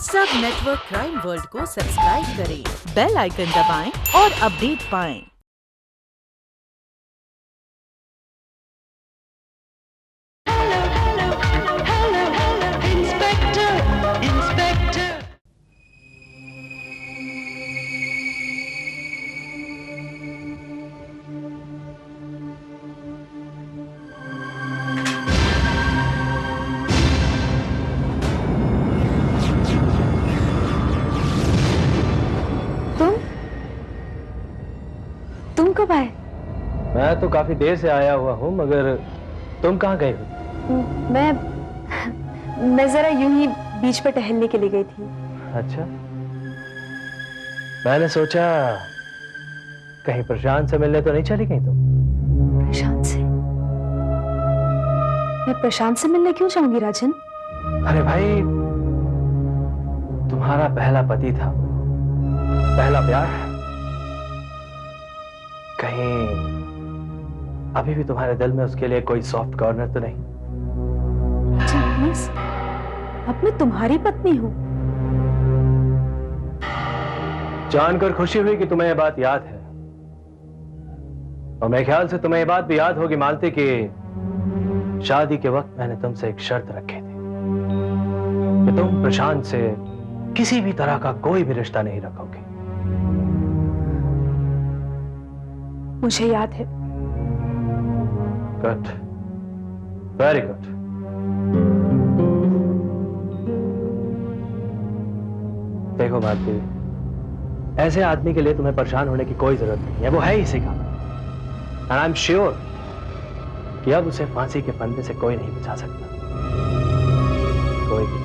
सब network crime world को subscribe करें, बेल आइकन दबाएं और अपडेट पाएं। तुम कब आए? मैं तो काफी देर से आया हुआ हूँ, मगर तुम कहाँ गई हो? मैं जरा यूं ही बीच पर टहलने के लिए गई थी। अच्छा, मैंने सोचा कहीं प्रशांत से मिलने तो नहीं चली गई तुम? प्रशांत से? मैं प्रशांत से मिलने क्यों जाऊंगी राजन? अरे भाई, तुम्हारा पहला पति था, पहला प्यार। कहीं अभी भी तुम्हारे दिल में उसके लिए कोई सॉफ्ट कॉर्नर तो नहीं? प्लीज, अब मैं तुम्हारी पत्नी हूँ। जानकर खुशी हुई कि तुम्हें यह बात याद है, और मेरे ख्याल से तुम्हें यह बात भी याद होगी मालती कि शादी के वक्त मैंने तुमसे एक शर्त रखी थी कि तुम प्रशांत से किसी भी तरह का कोई भी रिश्ता नहीं रखोगे। मुझे याद है। Good, very good. देखो मालती, ऐसे आदमी के लिए तुम्हें परेशान होने की कोई जरूरत नहीं है, वो है ही इसी का। एंड आई एम श्योर कि अब उसे फांसी के फंदे से कोई नहीं बचा सकता, कोई भी।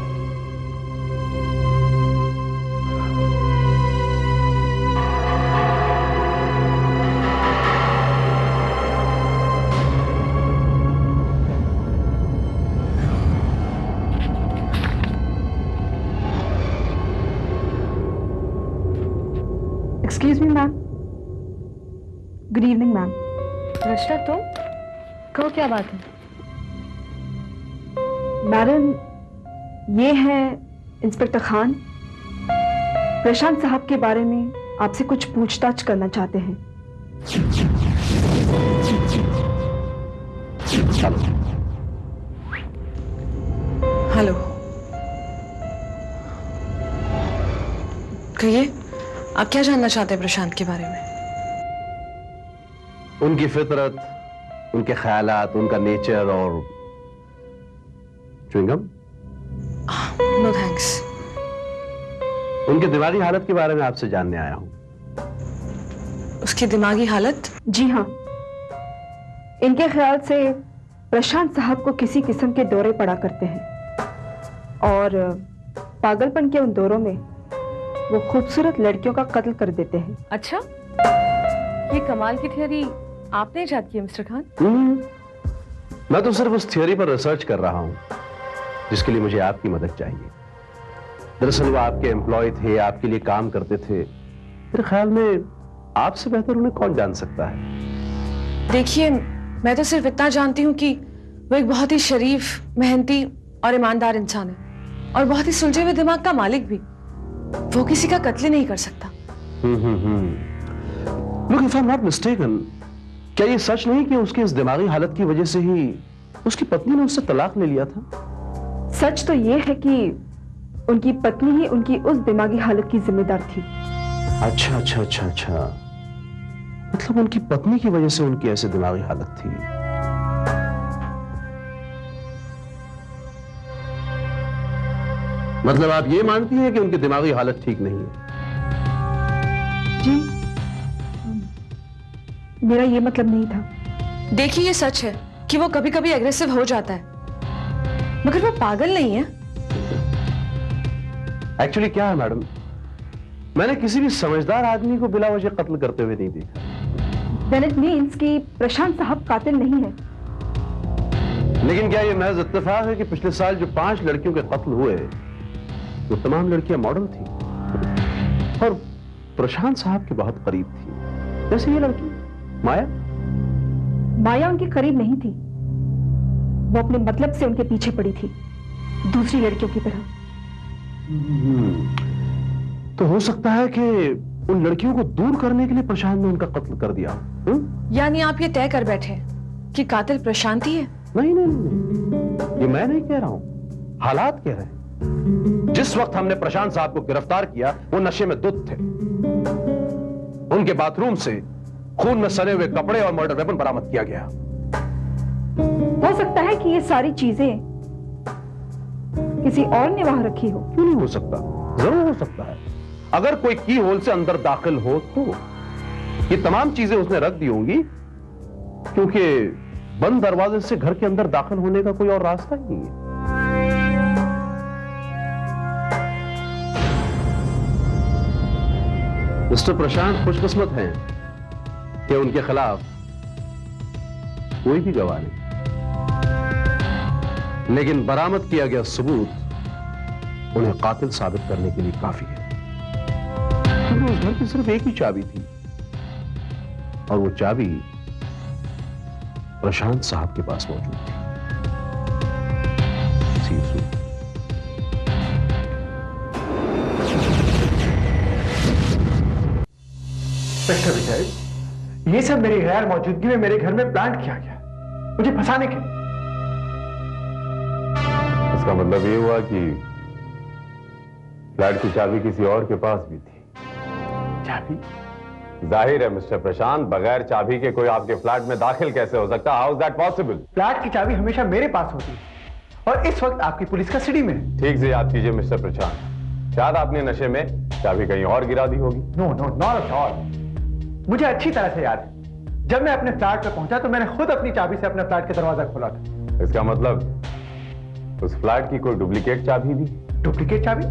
Excuse me ma'am. Good evening ma'am. Rachna, तुम कहो, क्या बात है? मैडम, ये है इंस्पेक्टर खान। प्रशांत साहब के बारे में आपसे कुछ पूछताछ करना चाहते हैं। हेलो, कहिए, आप क्या जानना चाहते हैं प्रशांत के बारे में? उनकी फितरत, उनके ख्यालात, उनका नेचर और च्युइंगम। No thanks. उनकी दिमागी हालत के बारे में आपसे जानने आया हूं। उसकी दिमागी हालत? जी हाँ, इनके ख्याल से प्रशांत साहब को किसी किस्म के दौरे पड़ा करते हैं और पागलपन के उन दौरों में वो खूबसूरत लड़कियों का कत्ल कर देते हैं। अच्छा, ये कमाल की थियरी आपने इजाद की मिस्टर खान? मैं तो सिर्फ उस थियोरी पर रिसर्च कर रहा हूं जिसके लिए मुझे आपकी मदद चाहिए। दरअसल वो आपके एम्प्लॉय थे, आपके लिए काम करते थे। मेरे ख्याल में आपसे बेहतर उन्हें कौन जान सकता है। देखिए, मैं तो सिर्फ इतना जानती हूँ कि वो एक बहुत ही शरीफ, मेहनती और ईमानदार इंसान है और बहुत ही सुलझे हुए दिमाग का मालिक भी। वो किसी का कत्ल नहीं कर सकता। Look, if I'm not mistaken, क्या ये सच नहीं कि उसकी इस दिमागी हालत की वजह से ही उसकी पत्नी ने उससे तलाक ले लिया था? सच तो ये है कि उनकी पत्नी ही उनकी उस दिमागी हालत की जिम्मेदार थी। अच्छा अच्छा अच्छा अच्छा, मतलब उनकी पत्नी की वजह से उनकी ऐसी दिमागी हालत थी। मतलब आप ये मानती हैं कि उनकी दिमागी हालत ठीक नहीं है? जी, मेरा ये मतलब नहीं था। देखिए, ये सच है कि वो कभी कभी एग्रेसिव हो जाता है, मगर वो पागल नहीं है। एक्चुअली क्या है मैडम, मैंने किसी भी समझदार आदमी को बिला वजह कत्ल करते हुए नहीं देखा। Then it means कि प्रशांत साहब कातिल नहीं है। लेकिन क्या ये महज इत्तेफाक है कि पिछले साल जो 5 लड़कियों के कत्ल हुए वो तमाम लड़कियां मॉडल थी और प्रशांत साहब के बहुत करीब थी, जैसे ये लड़की माया। माया उनके करीब नहीं थी, वो अपने मतलब से उनके पीछे पड़ी थी, दूसरी लड़कियों की तरह। तो हो सकता है कि उन लड़कियों को दूर करने के लिए प्रशांत ने उनका कत्ल कर दिया। यानी आप ये तय कर बैठे हैं कि कातिल प्रशांत ही है? नहीं नहीं नहीं, ये मैं नहीं कह रहा हूं, हालात कह रहे हैं। जिस वक्त हमने प्रशांत साहब को गिरफ्तार किया वो नशे में धुत थे। उनके बाथरूम से खून में सने हुए कपड़े और मर्डर वेपन बरामद किया गया। हो सकता है कि ये सारी चीजें किसी और ने वहां रखी हो। क्यों नहीं हो सकता, जरूर हो सकता है। अगर कोई की होल से अंदर दाखिल हो तो ये तमाम चीजें उसने रख दी होंगी, क्योंकि बंद दरवाजे से घर के अंदर दाखिल होने का कोई और रास्ता ही नहीं है। मिस्टर प्रशांत खुशकिस्मत हैं कि उनके खिलाफ कोई भी गवाह नहीं, लेकिन बरामद किया गया सबूत उन्हें कातिल साबित करने के लिए काफी है। क्योंकि उस घर की सिर्फ एक ही चाबी थी और वो चाबी प्रशांत साहब के पास मौजूद थी। मिस्टर विजय, ये सब मेरी गैर मौजूदगी में मेरे घर में प्लांट किया गया, मुझे फंसाने के लिए। इसका मतलब ये हुआ कि फ्लैट की चाबी किसी और के पास भी थी। चाबी? जाहिर है मिस्टर प्रशांत, बगैर चाबी के कोई आपके फ्लैट में दाखिल कैसे हो सकता? How is that possible? Flat की चाबी हमेशा मेरे पास होती है और इस वक्त आपकी पुलिस कस्टडी में है। ठीक से याद कीजिए मिस्टर प्रशांत, शायद आपने नशे में चाबी कहीं और गिरा दी होगी। No no, not at all. मुझे अच्छी तरह से याद है, जब मैं अपने फ्लैट पे पहुंचा तो मैंने खुद अपनी चाबी से अपने फ्लैट का दरवाजा खोला था। इसका मतलब उस फ्लैट की कोई डुप्लीकेट चाबी भी? डुप्लीकेट चाबी?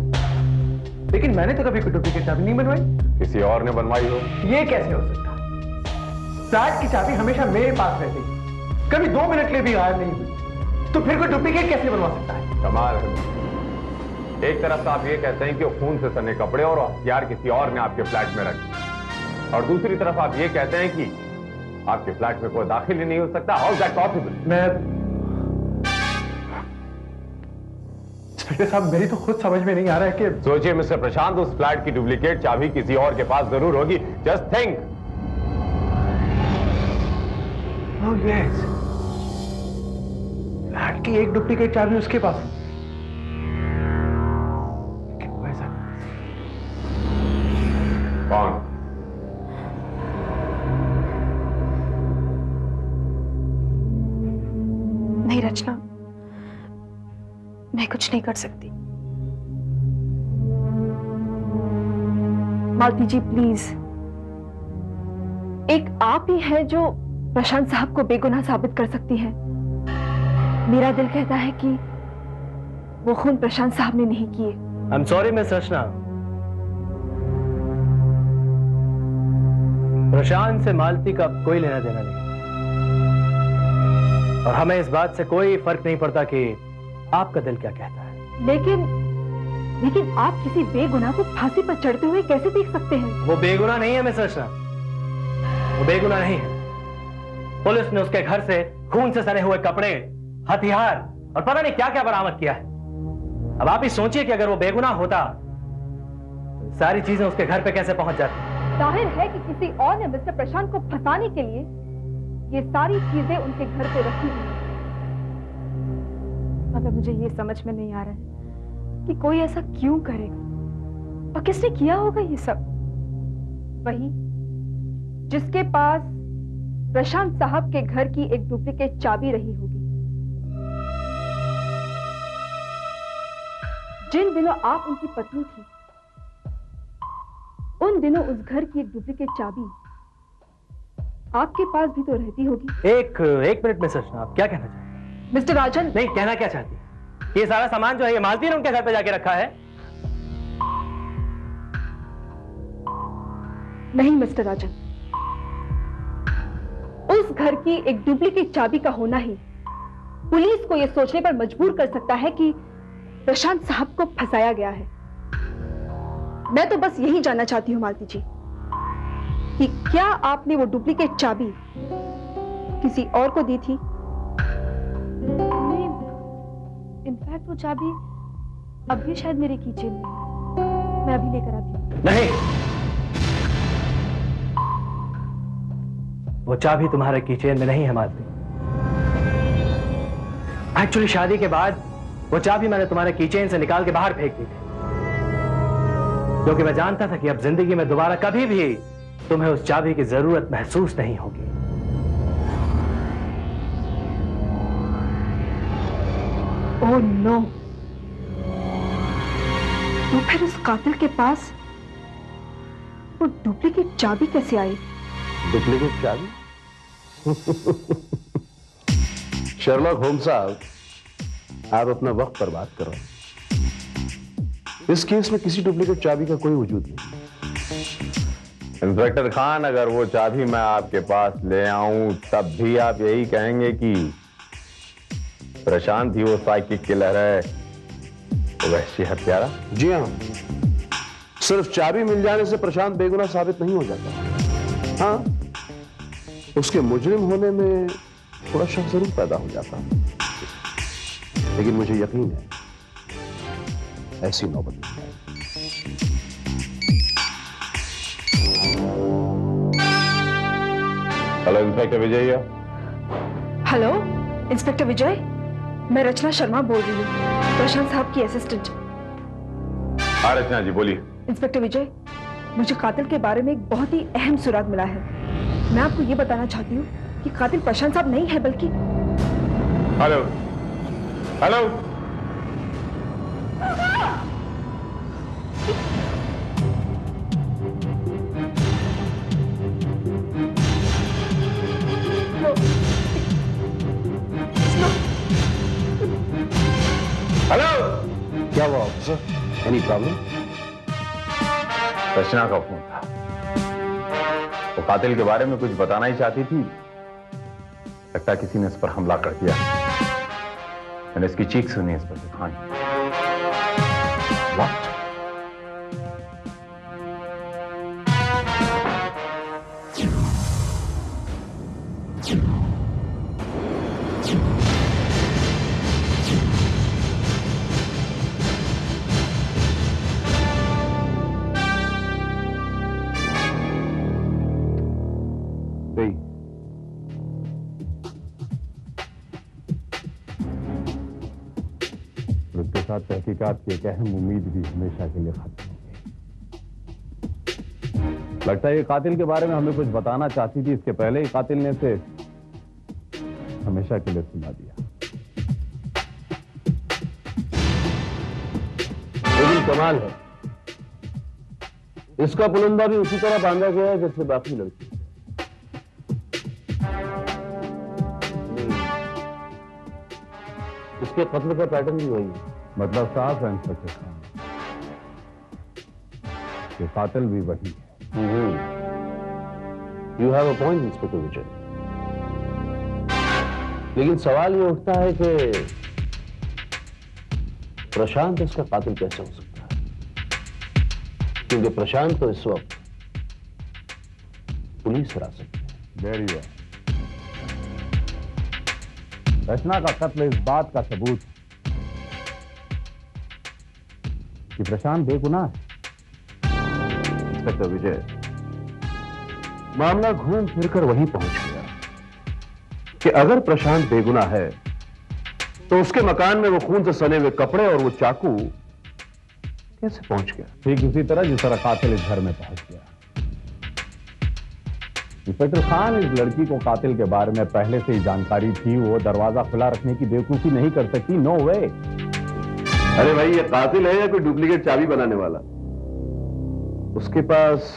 लेकिन मैंने तो कभी कोई डुप्लीकेट चाबी नहीं बनवाई। किसी और ने बनवाई हो? ये कैसे हो सकता है? फ्लैट की चाबी हमेशा मेरे पास रहती है, कभी 2 मिनट के लिए भी गायब नहीं हुई, तो फिर कोई डुप्लीकेट कैसे बनवा सकता है? कमाल है। एक तरफ तो आप ये कहते हैं कि वो खून से सने कपड़े और हथियार किसी और ने आपके फ्लैट में रखे, और दूसरी तरफ आप ये कहते हैं कि आपके फ्लैट में कोई दाखिल ही नहीं हो सकता। How is that possible? Inspector साहब, मेरी तो खुद समझ में नहीं आ रहा है कि। सोचिए मिस्टर प्रशांत, उस फ्लैट की डुप्लीकेट चाबी किसी और के पास जरूर होगी। Just think. Oh yes, flat की एक डुप्लीकेट चाबी उसके पास। कौन? नहीं रचना, मैं कुछ नहीं कर सकती। मालती जी प्लीज, एक आप ही है जो प्रशांत साहब को बेगुनाह साबित कर सकती है। मेरा दिल कहता है कि वो खून प्रशांत साहब ने नहीं किए। आई एम सॉरी मिस रचना, प्रशांत से मालती का कोई लेना देना नहीं, और हमें इस बात से कोई फर्क नहीं पड़ता कि आपका दिल क्या कहता है। लेकिन आप किसी बेगुनाह को फांसी पर चढ़ते हुए कैसे देख सकते हैं? वो बेगुनाह नहीं है मिस रचना, वो बेगुनाह नहीं है। पुलिस ने उसके घर से खून से सने हुए कपड़े, हथियार और पता नहीं क्या क्या बरामद किया है। अब आप ही सोचिए कि अगर वो बेगुनाह होता तो सारी चीजें उसके घर पे कैसे पहुंच जाती। जाहिर है कि किसी और ने मिस्टर प्रशांत को फंसाने के लिए ये सारी चीजें उनके घर पे रखी हुई हैं। मगर मुझे ये समझ में नहीं आ रहा है कि कोई ऐसा क्यों करेगा और किसने किया होगा ये सब। वही जिसके पास प्रशांत साहब के घर की एक डुप्लीकेट चाबी रही होगी। जिन दिनों आप उनकी पत्नी थी, उन दिनों उस घर की एक डुप्लीकेट चाबी आपके पास भी तो रहती होगी। एक मिनट में सचना, आप क्या कहना चाहते हैं? मिस्टर राजन। नहीं, कहना क्या चाहती है? ये सारा सामान जो है ये मालती ने उनके घर पे जाके रखा है? नहीं मिस्टर राजन, उस घर की एक डुप्लीकेट चाबी का होना ही पुलिस को यह सोचने पर मजबूर कर सकता है कि प्रशांत साहब को फंसाया गया है। मैं तो बस यही जानना चाहती हूं मालती जी कि क्या आपने वो डुप्लीकेट चाबी किसी और को दी थी? नहीं, इनफैक्ट वो चाबी अभी शायद मेरे किचन में है। मैं अभी लेकर आती हूँ। नहीं, वो चाबी तुम्हारे कीचेन में नहीं है मालती। एक्चुअली शादी के बाद वो चाबी मैंने तुम्हारे कीचेन से निकाल के बाहर फेंक दी थी, क्योंकि मैं जानता था कि अब जिंदगी में दोबारा कभी भी तुम्हें उस चाबी की जरूरत महसूस नहीं होगी। ओह नो, तो फिर उस कातिल के पास वो डुप्लीकेट चाबी कैसे आई? डुप्लीकेट चाबी? शर्लॉक होम्स साहब, आप अपना वक्त बर्बाद कर रहे हैं। इस केस में किसी डुप्लीकेट चाबी का कोई वजूद नहीं। इंस्पेक्टर खान, अगर वो चाबी मैं आपके पास ले आऊं तब भी आप यही कहेंगे कि प्रशांत ही वो साइकिक किलर है, तो वैसी हत्यारा? जी हाँ, सिर्फ चाबी मिल जाने से प्रशांत बेगुनाह साबित नहीं हो जाता। हाँ, उसके मुजरिम होने में थोड़ा शक जरूर पैदा हो जाता, लेकिन मुझे यकीन है ऐसी नौबत नहीं आएगी। हेलो इंस्पेक्टर विजय। हेलो इंस्पेक्टर विजय, मैं रचना शर्मा बोल रही हूँ, प्रशांत साहब की असिस्टेंट। हाँ रचना जी, बोलिए। इंस्पेक्टर विजय, मुझे कातिल के बारे में एक बहुत ही अहम सुराग मिला है। मैं आपको ये बताना चाहती हूँ कि कातिल प्रशांत साहब नहीं है, बल्कि हेलो हेलो हेलो। क्या हुआ ऑफिसर? Any problem? रचना का फोन था, वो कातिल के बारे में कुछ बताना ही चाहती थी। लगता किसी ने इस पर हमला कर दिया। मैंने इसकी चीख सुनी इंस्पेक्टर खान। What? उसके साथ तहकीकात की एक अहम उम्मीद भी हमेशा के लिए खत्म हो गई। लगता है ये कातिल के बारे में हमें कुछ बताना चाहती थी, इसके पहले ही कातिल ने इसे हमेशा के लिए सुना दिया। लेकिन कमाल है, इसका पुलंदा भी उसी तरह बांधा गया है जैसे बाकी लड़की। इसके कत्ल का पैटर्न भी वही है। मतलब साफ है इंस्पेक्टर खान, ये कातिल भी वही है। You have a point inspector Vijay, लेकिन सवाल ये उठता है कि प्रशांत इसका कातिल कैसे हो सकता है? क्योंकि प्रशांत तो इस वक्त पुलिस हिरासत में। Very well. रचना का कत्ल इस बात का सबूत है कि प्रशांत बेगुनाह है। इंस्पेक्टर विजय, मामला घूम फिरकर वहीं पहुंच गया कि अगर प्रशांत बेगुनाह है तो उसके मकान में वो खून से सने हुए कपड़े और वो चाकू कैसे पहुंच गया? ठीक उसी तरह जिस तरह कातिल इस घर में पहुंच गया। इंस्पेक्टर खान, इस लड़की को कातिल के बारे में पहले से ही जानकारी थी। वो दरवाजा खुला रखने की बेवकूफी नहीं कर सकती। नो वे। अरे भाई, ये कातिल है या कोई डुप्लीकेट चाबी बनाने वाला? उसके पास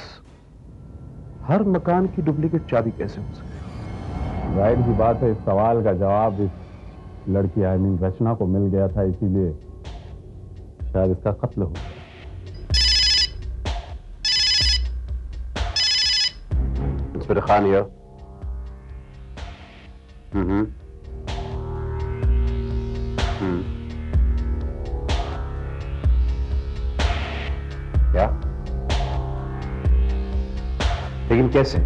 हर मकान की डुप्लीकेट चाबी कैसे हो सकती है? जाहिर सी बात है, इस सवाल का जवाब इस लड़की रचना को मिल गया था, इसीलिए शायद इसका कत्ल हो गया। Inspector Khan here. क्या? लेकिन कैसे?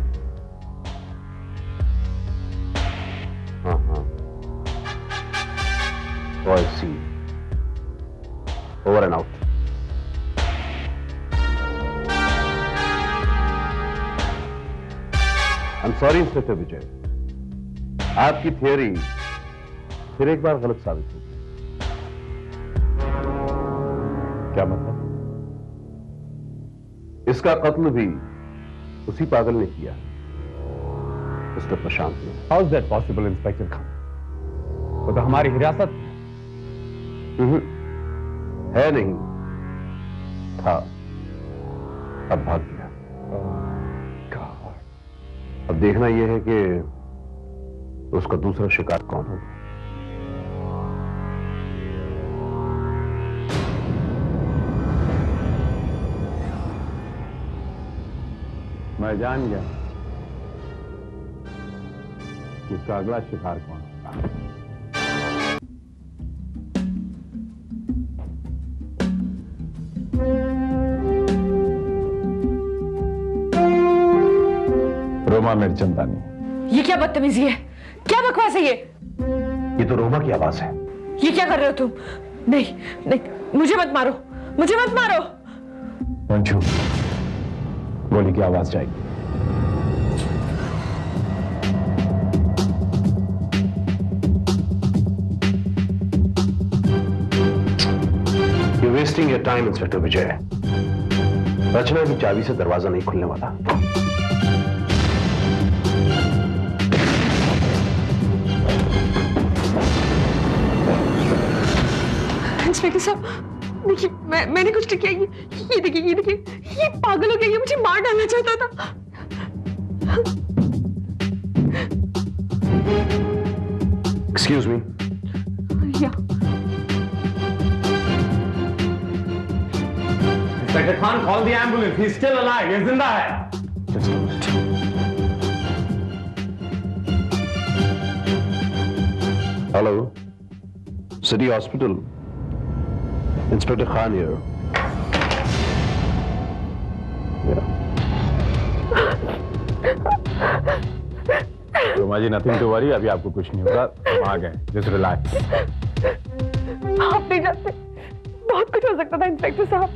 हाँ हाँ, I see. Over and out. I am sorry inspector Vijay, आपकी थियोरी फिर एक बार गलत साबित हुई। क्या मतलब? इसका कत्ल भी उसी पागल ने किया, मिस्टर प्रशांत ने। How is that possible inspector Khan? वो तो हमारी हिरासत है नहीं, था, अब भाग गया। अब देखना यह है कि उसका दूसरा शिकार कौन होगा। मैं जान गया कि इसका अगला शिकार कौन होगा। रोमा मिर्चंदानी। ये क्या बदतमीजी है, क्या बकवास है ये तो रोमा की आवाज है। ये क्या कर रहे हो तुम? नहीं नहीं, मुझे मत मारो, मुझे मत मारो। मंजू, गोली की आवाज जाएगी। You're wasting your time, inspector Vijay. Rachna की चाबी से दरवाजा नहीं खुलने वाला। इंस्पेक्टर साहब, देखिए, मैंने कुछ नहीं किया। ये देखिए, ये पागल हो गया, ये मुझे मार डालना चाहता था। Excuse me. Inspector Khan, call the ambulance, he is still alive, ये जिंदा है। Just a minute. Hello, City Hospital. Inspector Khan here. Roma ji, nothing to worry, अभी आपको कुछ नहीं होगा, हम आ गए, जस्ट रिलैक्स। आप नहीं जानते, बहुत कुछ हो सकता था इंस्पेक्टर साहब।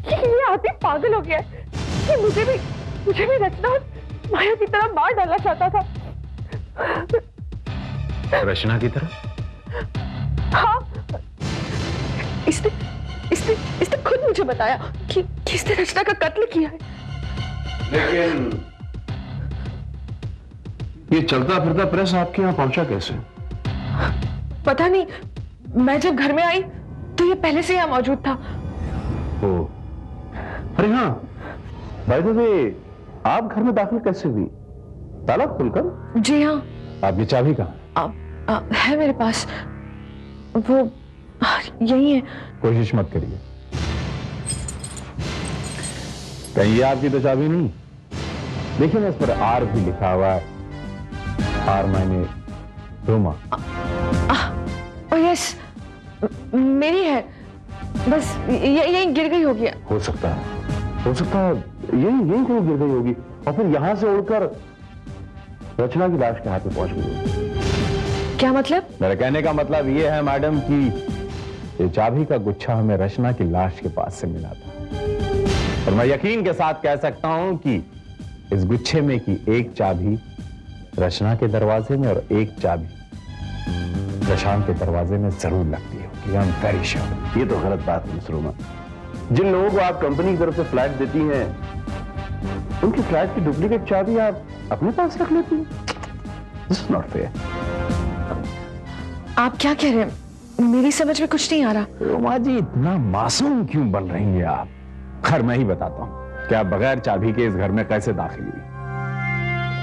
ये आदमी पागल हो गया है। ये मुझे भी रचना और माया की तरह मार डालना चाहता था। रचना की तरह? हाँ, इसने खुद मुझे बताया कि इसने रचना का कत्ल किया है। लेकिन ये चलता फिरता प्रेस आपके यहां पहुंचा कैसे? पता नहीं, मैं जब घर में आई तो ये पहले से यहां मौजूद था। ओ, अरे हाँ, बाय द वे, आप घर में दाखिल कैसे हुई? ताला खुलकर? जी हाँ। आपकी चाबी कहाँ? है मेरे पास, वो यही है। कोशिश मत करिए, कहीं ये आपकी तो चाबी नहीं। देखिए ना, इस पर आर भी लिखा हुआ है, आर मायने रोमा। यस, मेरी है, बस यही गिर गई होगी। हो सकता है यही कहीं गिर गई होगी और फिर यहां से उड़कर रचना की लाश के हाथ में पहुंच गई। क्या मतलब? मेरे कहने का मतलब ये है मैडम कि ये चाबी का गुच्छा हमें रचना की लाश के पास से मिला था, और मैं यकीन के साथ कह सकता हूं कि इस गुच्छे में की एक चाबी रचना के दरवाजे में और एक चाबी प्रशांत के दरवाजे में जरूर लगती होगी। I am very sure. ये तो गलत बात है मिस रोमा। जिन लोगों को आप कंपनी की तरफ से फ्लैट देती हैं, उनकी फ्लैट की डुप्लीकेट चाबी आप अपने पास रख लेती हैं। This is not fair. आप क्या कह रहे हैं? मेरी समझ में कुछ नहीं आ रहा। रोमा जी, इतना मासूम क्यों बन रही हैं आप? खैर, मैं ही बताता हूं कि आप बगैर चाबी के इस घर में कैसे दाखिल हुई।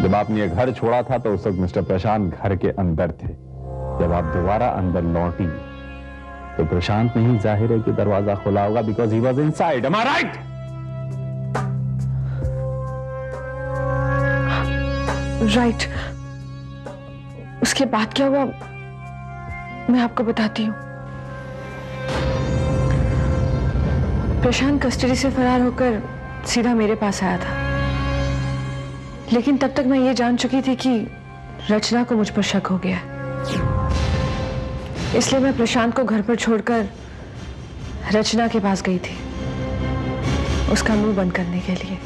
जब आपने ये घर छोड़ा था तो उस वक्त मिस्टर प्रशांत घर के अंदर थे। जब आप दोबारा अंदर लौटी तो प्रशांत ने ही जाहिर है कि दरवाजा खुला होगा, because he was inside. Am I right? Right. उसके बाद क्या हुआ मैं आपको बताती हूँ। प्रशांत कस्टडी से फरार होकर सीधा मेरे पास आया था, लेकिन तब तक मैं ये जान चुकी थी कि रचना को मुझ पर शक हो गया है। इसलिए मैं प्रशांत को घर पर छोड़कर रचना के पास गई थी, उसका मुंह बंद करने के लिए।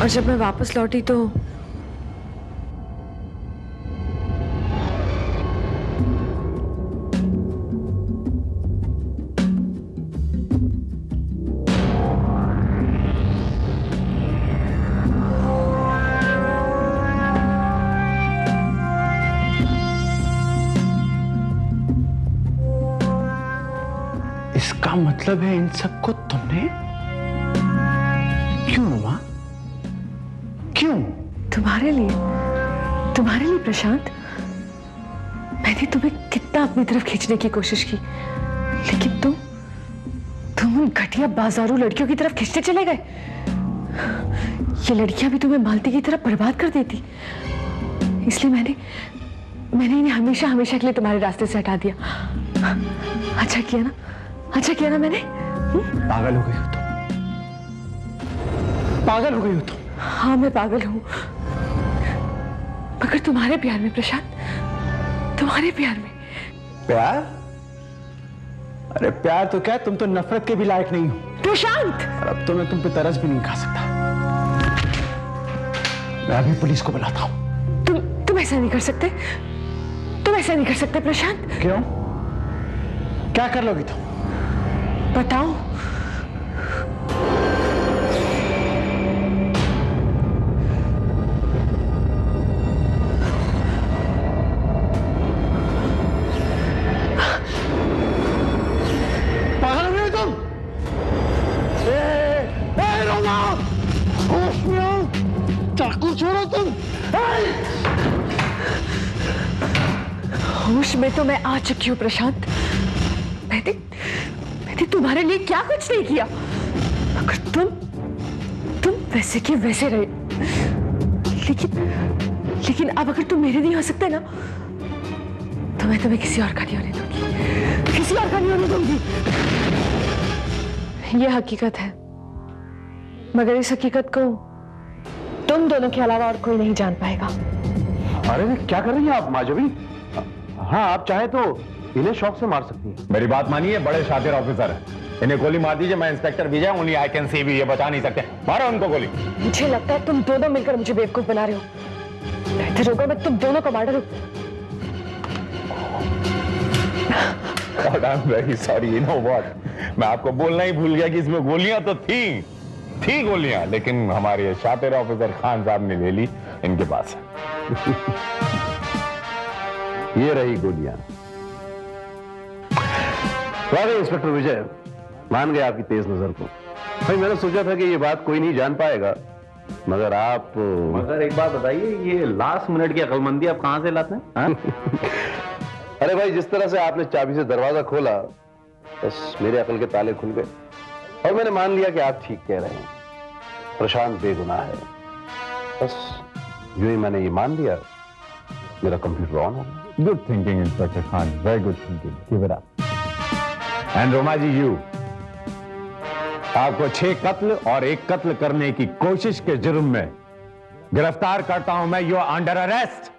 और जब मैं वापस लौटी तो इसका मतलब है इन सबको तुमने क्यों नुमा? क्यों? तुम्हारे लिए प्रशांत। मैंने तुम्हें कितना अपनी तरफ खींचने की कोशिश की, लेकिन तुम उन घटिया बाजारू लड़कियों की तरफ खींचते चले गए। ये लड़कियां भी तुम्हें मालती की तरफ बर्बाद कर देती, इसलिए मैंने इन्हें हमेशा हमेशा के लिए तुम्हारे रास्ते से हटा दिया। अच्छा किया ना मैंने। पागल हो गई हो तुम, पागल हो गई हो तुम। हाँ मैं पागल हूं, मगर तुम्हारे प्यार में प्रशांत, तुम्हारे प्यार में। प्यार? अरे प्यार तो क्या, तुम तो नफरत के भी लायक नहीं हो प्रशांत। और अब तो मैं तुम पे तरस भी नहीं खा सकता। मैं अभी पुलिस को बुलाता हूं। तुम ऐसा नहीं कर सकते, तुम ऐसा नहीं कर सकते प्रशांत। क्यों? क्या कर लोगी तुम? बताओ। पागल हो गए तुम? रोमा, होश में आओ, चाकू छोड़ो तुम। होश में तो मैं आ चुकी हूँ प्रशांत। मैंने तुम्हारे लिए क्या कुछ नहीं किया, मगर तुम वैसे के वैसे रहे। लेकिन अब अगर तुम मेरे नहीं हो सकते ना, तो मैं तुम्हें किसी और का नहीं होने दूंगी, किसी और का नहीं होने दूंगी। यह हकीकत है, मगर इस हकीकत को तुम दोनों के अलावा और कोई नहीं जान पाएगा। अरे क्या कर रही हैं आप माधवी? हाँ, आप चाहे तो इन्हें शौक से मार सकती हैं। मेरी बात मानिए, बड़े शातिर ऑफिसर हैं, इन्हें गोली मार दीजिए। मैं inspector Vijay, only I can see भी, ये बचा नहीं सकते। मारो उनको गोली। मुझे लगता है तुम दोनों मिलकर मुझे बेवकूफ बना रहे हो। बेहतर होगा मैं तुम दोनों को मार डालूं। I am very sorry, you know what, मैं आपको बोलना ही भूल गया कि इसमें गोलियां तो थी गोलियां, लेकिन हमारे शातिर ऑफिसर खान साहब ने ले ली, इनके पास ये रही गोलियां। वाकई इंस्पेक्टर विजय, मान गए आपकी तेज नजर को। भाई मैंने सोचा था कि ये बात कोई नहीं जान पाएगा, मगर आप। मगर एक बात बताइए, ये लास्ट मिनट की अक्लमंदी आप कहां से लाते हैं? अरे भाई, जिस तरह से आपने चाबी से दरवाजा खोला, बस मेरे अकल के ताले खुल गए और मैंने मान लिया कि आप ठीक कह रहे हैं, प्रशांत बेगुनाह है। बस यूं ही मैंने ये मान लिया, मेरा कंप्यूटर ऑन हो गया। Good thinking inspector Khan, very good thinking, keep it up. And Roma ji, you, आपको 6 कत्ल और 1 कत्ल करने की कोशिश के जुर्म में गिरफ्तार करता हूं मैं। You are under arrest.